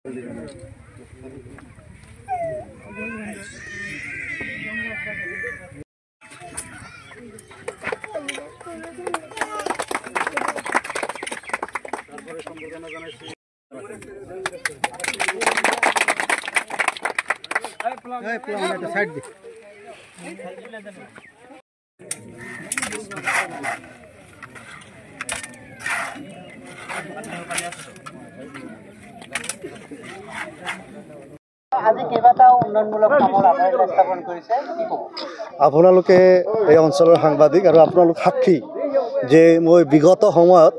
Side দি আজি কেইবাটাও উন্নয়নমূলক কামৰ আধাৰ স্থাপন কৰিছে আপোনালোকে এই অঞ্চলৰ সাংবাদিক আৰু আপোনালোক সাক্ষী যে মই বিগত সময়ত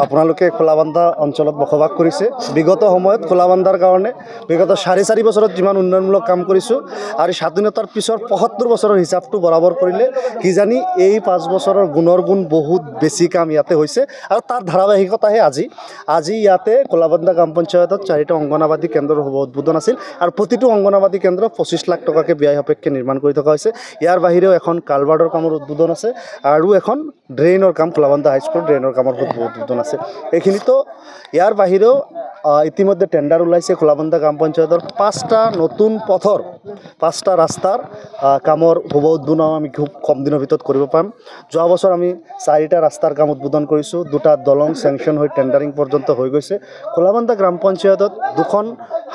আপোনালোকে খোলাবান্ধা অঞ্চলত বসবাস কৰিছে বিগত সময়ত খোলাবান্ধাৰ কাৰণে বিগত 4.5 বছৰত যিমান উন্নয়নমূলক কাম কৰিছো আৰু স্বাধীনতাৰ পিছৰ 75 বছৰৰ হিচাপটো বৰাবৰ কৰিলে কি জানি এই 5 বছৰৰ গুণৰ গুণ বহুত বেছি কাম ইয়াতে হৈছে আৰু তাৰ ধাৰাবাহিকতাহে আজি ইয়াতে খোলাবান্ধা গ্ৰাম পঞ্চায়তত 4টা অংগনবাদী কেন্দ্ৰৰ হ'ব উদ্বোধন আছিল আৰু প্ৰতিটো অংগনবাদী কেন্দ্ৰ 25 লাখ টকাকে ব্যয় সাপেক্ষে নিৰ্মাণ কৰি থকা হৈছে ইয়াৰ বাহিৰেও এখন কালভাৰ্টৰ কামৰ উদ্বোধন আছে আৰু এখন ড্ৰেইনৰ কাম খোলাবান্ধা হাইস্কুল ড্ৰেইনৰ কামৰ উদ্বোধন আছে এইখিনিতো ইয়াৰ বাহিৰেও ইতিমধ্যে টেন্ডাৰ ওলাইছে খোলাবান্ধা গ্ৰাম পঞ্চায়তৰ 5টা নতুন পথৰ 5টা ৰাস্তাৰ কামৰ শুভ উদ্বোধন আমি খুব কম দিনৰ ভিতৰত কৰিব পাম যোৱা বছৰ আমি 4টা ৰাস্তাৰ কাম উদ্বোধন কৰিছোঁ 2টা দলং চেংচন হৈ টেন্ডাৰিং পৰ্যন্ত হৈ গৈছে খোলাবান্ধা গ্ৰাম পঞ্চায়তত 2খন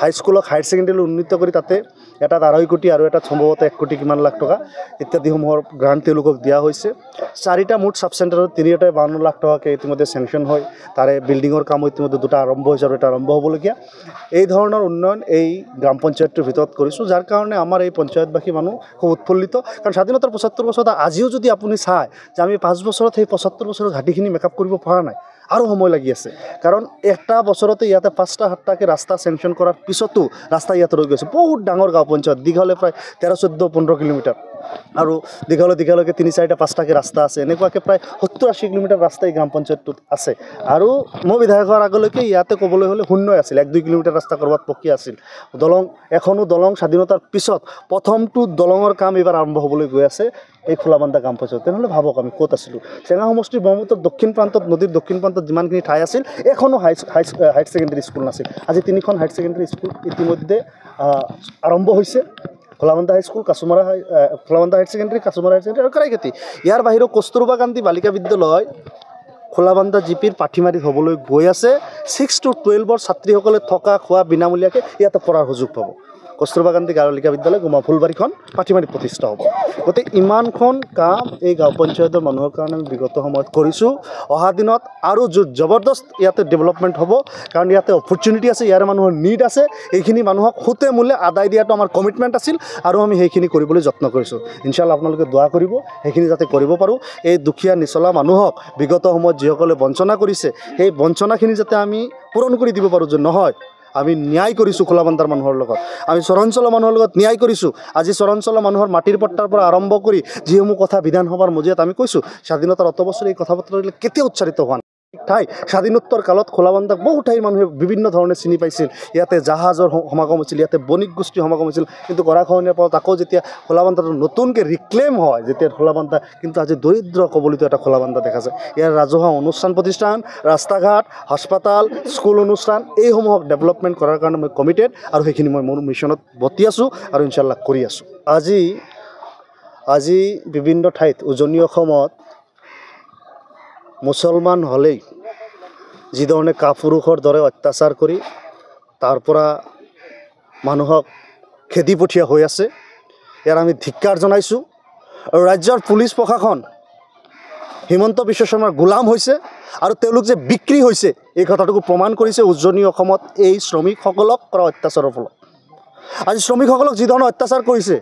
হাইস্কুলক হায়াৰ ছেকেণ্ডেৰী উন্নীত কৰি তাতে এটা 2.5 কোটি আৰু এটা সম্ভৱতঃ 1 কোটি কিমান লাখ টকা ইত্যাদিসমূহৰ গ্ৰান্ট তেওঁলোকক দিয়া হৈছে 4টা মুঠ সাব চেণ্টাৰত 3টাই 52 লাখ টকাকে ইতিমধ্যে চেংচন হয় তাৰে বিল্ডিঙৰ কাম ইতিমধ্যে 2টা আৰম্ভ হৈছে আৰু এটা আৰম্ভ হ'বলগীয়া এই ধৰণৰ উন্নয়ন এই গ্ৰাম পঞ্চায়তৰ ভিতৰত কৰিছোঁ যাৰ কাৰণে আমাৰ এই পঞ্চায়তবাসী মানুহ খুব উৎফুল্লিত কাৰণ স্বাধীনতাৰ 75 বছৰত আজিও যদি আপুনি চায় যে আমি 5 বছৰত সেই 75 বছৰৰ ঘাটিখিনি মেকআপ কৰিব পৰা নাই আৰু সময় লাগি আছে কাৰণ একটা বছৰতে ইয়াতে 5টা 7টাকে ৰাস্তা চেংচন কৰাৰ পিছতো ৰাস্তা ইয়াতে ৰৈ গৈছে বহুত ডাঙৰ গাঁও পঞ্চায়ত দীঘলে প্ৰায় 13 14 15 কিলোমিটাৰ আৰু দীঘলৈকে 3 4টা 5টাকে ৰাস্তা আছে এনেকুৱাকৈ প্ৰায় 70 80 কিলোমিটাৰ ৰাস্তা এই গ্ৰাম পঞ্চায়তটোত আছে আৰু মই বিধায়কৰ আগলৈকে ইয়াতে ক'বলৈ হ'লে শূন্যই আছিল 1-2 কিলোমিটাৰ ৰাস্তা কৰবাত পকি আছিল দলং এখনো দলং স্বাধীনতাৰ পিছত প্ৰথমটো দলঙৰ কাম এইবাৰ আৰম্ভ হ'বলৈ গৈ আছে এই খোলাবান্ধা গ্ৰাম পঞ্চায়ত তেনেহ'লে ভাবক আমি ক'ত আছিলোঁ চেঙা সমষ্টিৰ ব্ৰহ্মপুত্ৰৰ দক্ষিণ প্ৰান্তত নদীৰ দক্ষিণ প্ৰান্তত যিমানখিনি ঠাই আছিল এখনো হায়াৰ ছেকেণ্ডেৰী স্কুল নাছিল আজি 3খন হায়াৰ ছেকেণ্ডেৰী স্কুল ইতিমধ্যে আৰম্ভ হৈছে Kholabandha high school Kholabandha higher secondary Kachumara higher secondary আৰু কাৰাইখাতি ইয়াৰ বাহিৰেও কস্তুৰবা গান্ধী বালিকা বিদ্যালয় খোলাবান্ধা জিপিৰ পাঠিমাৰীত হ'বলৈ গৈ আছে 6 to 12ৰ ছাত্ৰীসকলে থকা খোৱা বিনামূলীয়াকৈ ইয়াতে পঢ়াৰ সুযোগ পাব কস্তুৰবা গান্ধী বালিকা বিদ্যালয় গুমা ফুলবাৰীখন পাঠিমাৰীত প্ৰতিষ্ঠা হ'ব গতিকে ইমানখন কাম এই গাঁও পঞ্চায়তৰ মানুহৰ কাৰণে আমি বিগত সময়ত কৰিছোঁ অহা দিনত আৰু জবৰদস্ত ইয়াতে ডেভেলপমেণ্ট হ'ব কাৰণ ইয়াতে অপৰচুনিটি আছে ইয়াৰ মানুহৰ নিড আছে এইখিনি মানুহক সুতে মূল্যে আদায় দিয়াটো আমাৰ কমিটমেণ্ট আছিল আৰু আমি সেইখিনি কৰিবলৈ যত্ন কৰিছোঁ ইনশাআল্লাহ আপোনালোকে দোৱা কৰিব সেইখিনি যাতে কৰিব পাৰোঁ এই দুখীয়া নিচলা মানুহক বিগত সময়ত যিসকলে বঞ্চনা কৰিছে সেই বঞ্চনাখিনি যাতে আমি পূৰণ কৰি দিব পাৰোঁ যে নহয় আমি ন্যায় কৰিছোঁ খোলাবান্ধাৰ মানুহৰ লগত আমি চৰাঞ্চলৰ মানুহৰ লগত ন্যায় কৰিছোঁ আজি চৰাঞ্চলৰ মানুহৰ মাটিৰ পট্টাৰ পৰা আৰম্ভ কৰি যিসমূহ কথা বিধানসভাৰ মজিয়াত আমি কৈছোঁ স্বাধীনতাৰ অত বছৰ এই কথা বতৰা কেতিয়াও উচ্চাৰিত হোৱা নাই ঠাই স্বাধীনোত্তৰ কালত খোলাবান্ধাক বহু ঠাইৰ মানুহে বিভিন্ন ধৰণে চিনি পাইছিল ইয়াতে জাহাজৰ সমাগম হৈছিল ইয়াতে বণিক গোষ্ঠীৰ সমাগম হৈছিল কিন্তু গৰাখহনীয়াৰ ফলত আকৌ যেতিয়া খোলাবান্ধাটো নতুনকৈ ৰিক্লেইম হয় যেতিয়া খোলাবান্ধা কিন্তু আজি দৰিদ্ৰ কবলিত এটা খোলাবান্ধা দেখা যায় ইয়াৰ ৰাজহুৱা অনুষ্ঠান প্ৰতিষ্ঠান ৰাস্তা ঘাট হাস্পাতাল স্কুল অনুষ্ঠান এইসমূহক ডেভেলপমেণ্ট কৰাৰ কাৰণে মই কমিটেড আৰু সেইখিনি মই মোৰ মিছনত বতি আছোঁ আৰু ইনশাআল্লাহ কৰি আছোঁ আজি বিভিন্ন ঠাইত উজনি অসমত মুছলমান হ'লেই যিধৰণে কাপুৰুষৰ দৰে অত্যাচাৰ কৰি তাৰ পৰা মানুহক খেদি পঠিওৱা হৈ আছে ইয়াৰ আমি ধিক্কাৰ জনাইছোঁ আৰু ৰাজ্যৰ পুলিচ প্ৰশাসন হিমন্ত বিশ্ব শৰ্মাৰ গোলাম হৈছে আৰু তেওঁলোক যে বিক্ৰী হৈছে এই কথাটোকো প্ৰমাণ কৰিছে উজনি অসমত এই শ্ৰমিকসকলক কৰা অত্যাচাৰৰ ফলত আজি শ্ৰমিকসকলক যি ধৰণে অত্যাচাৰ কৰিছে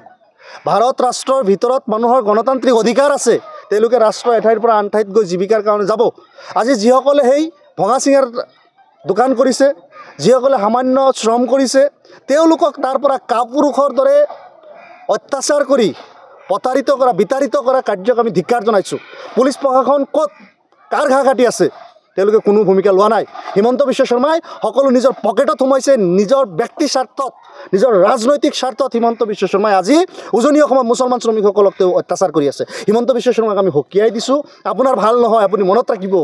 ভাৰত ৰাষ্ট্ৰৰ ভিতৰত মানুহৰ গণতান্ত্ৰিক অধিকাৰ আছে তেওঁলোকে ৰাষ্ট্ৰ এঠাইৰ পৰা আন ঠাইত গৈ জীৱিকাৰ কাৰণে যাব আজি যিসকলে সেই ভঙা চিঙাৰ দোকান কৰিছে যিসকলে সামান্য শ্ৰম কৰিছে তেওঁলোকক তাৰ পৰা কাপুৰুষৰ দৰে অত্যাচাৰ কৰি প্ৰতাৰিত কৰা বিতাৰিত কৰা কাৰ্যক আমি ধিক্কাৰ জনাইছোঁ পুলিচ প্ৰশাসন ক'ত কাৰ ঘাঁ কাটি আছে তেওঁলোকে কোনো ভূমিকা লোৱা নাই হিমন্ত বিশ্ব শৰ্মাই সকলো নিজৰ পকেটত সোমাইছে নিজৰ ব্যক্তি স্বাৰ্থত নিজৰ ৰাজনৈতিক স্বাৰ্থত হিমন্ত বিশ্ব শৰ্মাই আজি উজনি অসমৰ মুছলমান শ্ৰমিকসকলক তেওঁ অত্যাচাৰ কৰি আছে হিমন্ত বিশ্ব শৰ্মাক আমি সকীয়াই দিছোঁ আপোনাৰ ভাল নহয় আপুনি মনত ৰাখিব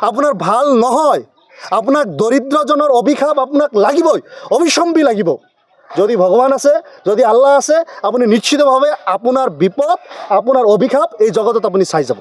আপোনাৰ ভাল নহয় আপোনাক দৰিদ্ৰজনৰ অভিশাপ আপোনাক লাগিবই, অবিসম্বি লাগিব। যদি ভগৱান আছে, যদি আল্লাহ আছে, আপুনি নিশ্চিতভাৱে আপোনাৰ বিপদ, আপোনাৰ অভিশাপ এই জগতত আপুনি চাই যাব।